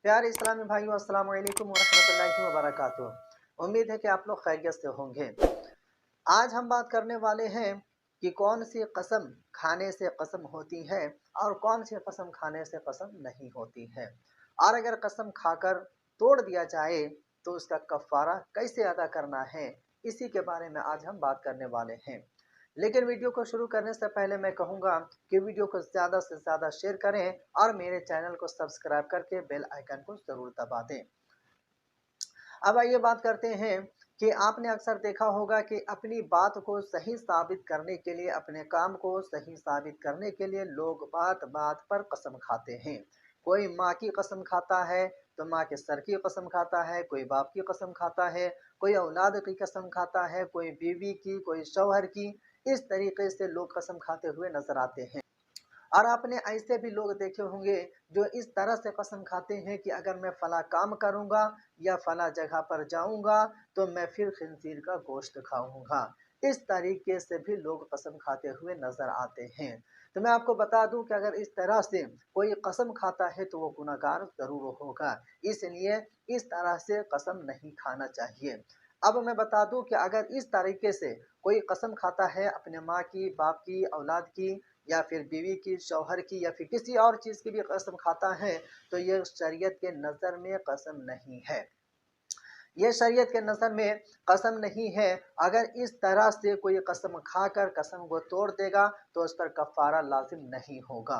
प्यारे इस्लामी भाइयों, अस्सलाम वालेकुम वरहमतुल्लाहि वबरकातुहू। उम्मीद है कि आप लोग खैरियत से होंगे। आज हम बात करने वाले हैं कि कौन सी कसम खाने से कसम होती है और कौन सी कसम खाने से कसम नहीं होती है, और अगर कसम खाकर तोड़ दिया जाए तो उसका कफ़ारा कैसे अदा करना है, इसी के बारे में आज हम बात करने वाले हैं। लेकिन वीडियो को शुरू करने से पहले मैं कहूँगा कि वीडियो को ज़्यादा से ज़्यादा शेयर करें और मेरे चैनल को सब्सक्राइब करके बेल आइकन को ज़रूर दबा दें। अब आइए बात करते हैं कि आपने अक्सर देखा होगा कि अपनी बात को सही साबित करने के लिए, अपने काम को सही साबित करने के लिए लोग बात बात पर कसम खाते हैं। कोई माँ की कसम खाता है तो माँ के सर की कसम खाता है, कोई बाप की कसम खाता है, कोई औलाद की कसम खाता है, कोई बीवी की, कोई शौहर की। इस तरीके से लोग कसम खाते हुए नजर आते हैं। और आपने ऐसे भी लोग देखे होंगे जो इस तरह से कसम खाते हैं कि अगर मैं फला काम करूंगा या फला जगह पर जाऊंगा तो मैं फिर खिंजीर का गोश्त खाऊंगा। इस तरीके से भी लोग कसम खाते हुए नजर आते हैं। तो मैं आपको बता दूं कि अगर इस तरह से कोई कसम खाता है तो वो गुनहगार जरूर होगा। इसलिए इस तरह से कसम नहीं खाना चाहिए। अब मैं बता दूं कि अगर इस तरीके से कोई कसम खाता है अपने माँ की, बाप की, औलाद की, या फिर बीवी की, शौहर की, या फिर किसी और चीज़ की भी कसम खाता है तो ये शरीयत के नज़र में कसम नहीं है। ये शरीयत के नज़र में कसम नहीं है। अगर इस तरह से कोई कसम खाकर कसम को तोड़ देगा तो उस पर कफ़ारा लाजिम नहीं होगा।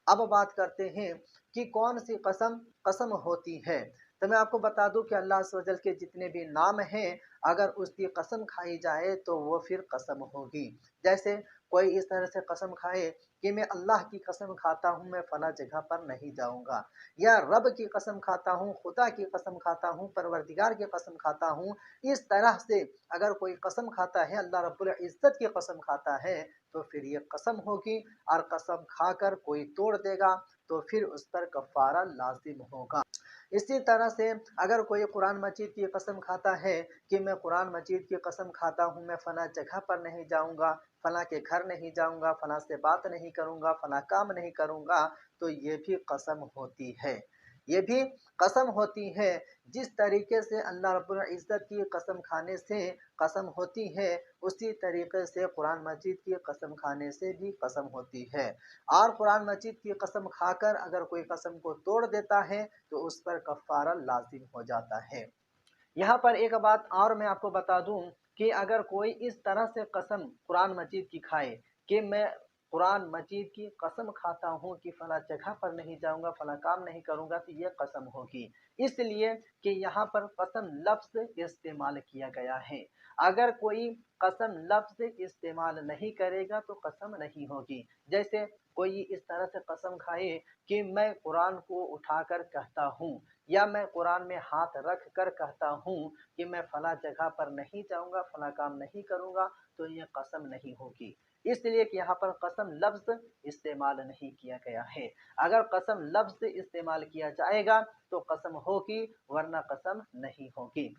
अब बात करते हैं कि कौन सी कसम कसम होती है। तो मैं आपको बता दूं कि अल्लाह अज़्ज़ व जल के जितने भी नाम हैं, अगर उसकी कसम खाई जाए तो वो फिर कसम होगी। जैसे कोई इस तरह से कसम खाए कि मैं अल्लाह की कसम खाता हूँ मैं फला जगह पर नहीं जाऊँगा, या रब की कसम खाता हूँ, खुदा की कसम खाता हूँ, परवरदिगार की कसम खाता हूँ। इस तरह से अगर कोई कसम खाता है, अल्लाह रब्बुल इज़्ज़त की कसम खाता है, तो फिर ये कसम होगी। और कसम खाकर कोई तोड़ देगा तो फिर उस पर कफ़ारा लाजिम होगा। इसी तरह से अगर कोई कुरान मजीद की कसम खाता है कि मैं कुरान मजीद की कसम खाता हूँ मैं फला जगह पर नहीं जाऊँगा, फला के घर नहीं जाऊँगा, फला से बात नहीं करूँगा, फला काम नहीं करूँगा, तो ये भी कसम होती है। ये भी कसम होती है। जिस तरीके से अल्लाह रब्बुल इज़्ज़त की कसम खाने से कसम होती है, उसी तरीके से कुरान मजीद की कसम खाने से भी कसम होती है। और कुरान मजीद की कसम खाकर अगर कोई कसम को तोड़ देता है तो उस पर कफ़ारा लाजिम हो जाता है। यहाँ पर एक बात और मैं आपको बता दूं कि अगर कोई इस तरह से कसम कुरान मजीद की खाए कि मैं कुरान मजीद की कसम खाता हूँ कि फला जगह पर नहीं जाऊँगा, फला काम नहीं करूँगा, तो ये कसम होगी। इसलिए कि यहाँ पर कसम लफ्ज़ इस्तेमाल किया गया है। अगर कोई कसम लफ्ज़ इस्तेमाल नहीं करेगा तो कसम नहीं होगी। जैसे कोई इस तरह से कसम खाए कि मैं कुरान को उठाकर कहता हूँ, या मैं कुरान में हाथ रख कर कहता हूँ कि मैं फला जगह पर नहीं जाऊँगा, फला काम नहीं करूँगा, तो ये कसम नहीं होगी। इसलिए कि यहाँ पर कसम लफ्ज़ इस्तेमाल नहीं किया गया है। अगर कसम लफ्ज़ इस्तेमाल किया जाएगा तो कसम होगी, वरना कसम नहीं होगी।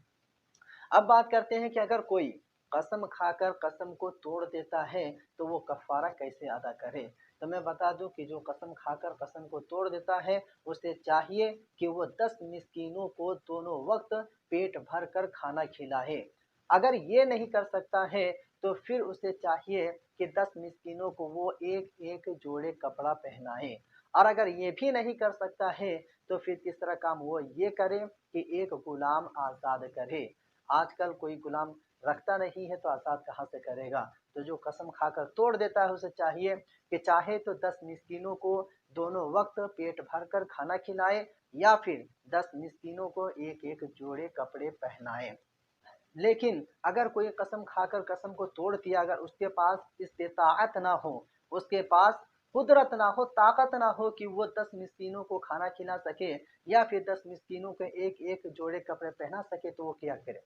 अब बात करते हैं कि अगर कोई कसम खाकर कसम को तोड़ देता है तो वो कफ़ारा कैसे अदा करे। तो मैं बता दूं कि जो कसम खाकर कसम को तोड़ देता है उसे चाहिए कि वो 10 मिस्कीनों को दोनों वक्त पेट भर कर खाना खिलाए। अगर ये नहीं कर सकता है तो फिर उसे चाहिए कि 10 मिस्कीनों को वो एक एक जोड़े कपड़ा पहनाए। और अगर ये भी नहीं कर सकता है तो फिर तीसरा काम वो ये करे कि एक गुलाम आज़ाद करे। आजकल कोई गुलाम रखता नहीं है तो आज़ाद कहाँ से करेगा। तो जो कसम खाकर तोड़ देता है उसे चाहिए कि चाहे तो 10 मिस्कीनों को दोनों वक्त पेट भर कर खाना खिलाए, या फिर 10 मिस्कीनों को एक एक जोड़े कपड़े पहनाए। लेकिन अगर कोई कसम खाकर कसम को तोड़ दिया, अगर उसके पास इस्तिताअत ना हो, उसके पास कुदरत ना हो, ताकत ना हो कि वो 10 मिस्कीनों को खाना खिला सके, या फिर 10 मिस्कीनों के एक एक जोड़े कपड़े पहना सके, तो वो क्या करे।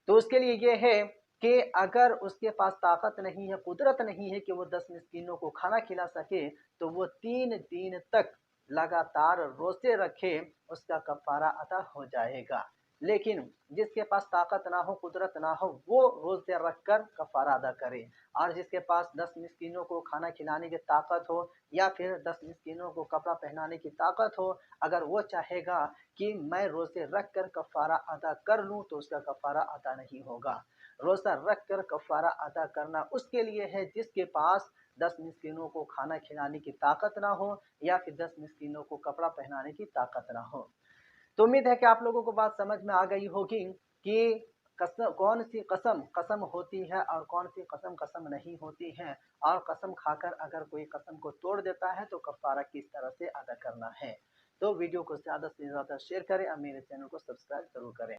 तो उसके लिए ये है कि अगर उसके पास ताकत नहीं है, कुदरत नहीं है कि वो 10 मिस्कीनों को खाना खिला सके, तो वो 3 दिन तक लगातार रोज़े रखे, उसका कफ़ारा अदा हो जाएगा। लेकिन जिसके पास ताकत ना हो, कुदरत ना हो, वो रोज़े रख कर कफ़ारा अदा करे। और जिसके पास 10 मिस्कीनों को खाना खिलाने की ताकत हो या फिर 10 मिस्कीनों को कपड़ा पहनाने की ताकत हो, अगर वो चाहेगा कि मैं रोज़े रख कर कफ़ारा अदा कर लूँ, तो उसका कफ़ारा अदा नहीं होगा। रोज़ा रख कर कफ़ारा अदा करना उसके लिए है जिसके पास 10 मिस्कीनों को खाना खिलाने की ताकत ना हो या फिर 10 मिस्कीनों को कपड़ा पहनाने की ताकत ना हो। तो उम्मीद है कि आप लोगों को बात समझ में आ गई होगी कि कौन सी कसम कसम होती है और कौन सी कसम कसम नहीं होती है, और कसम खाकर अगर कोई कसम को तोड़ देता है तो कफ़ारा किस तरह से अदा करना है। तो वीडियो को ज़्यादा से ज़्यादा शेयर करें और मेरे चैनल को सब्सक्राइब ज़रूर करें।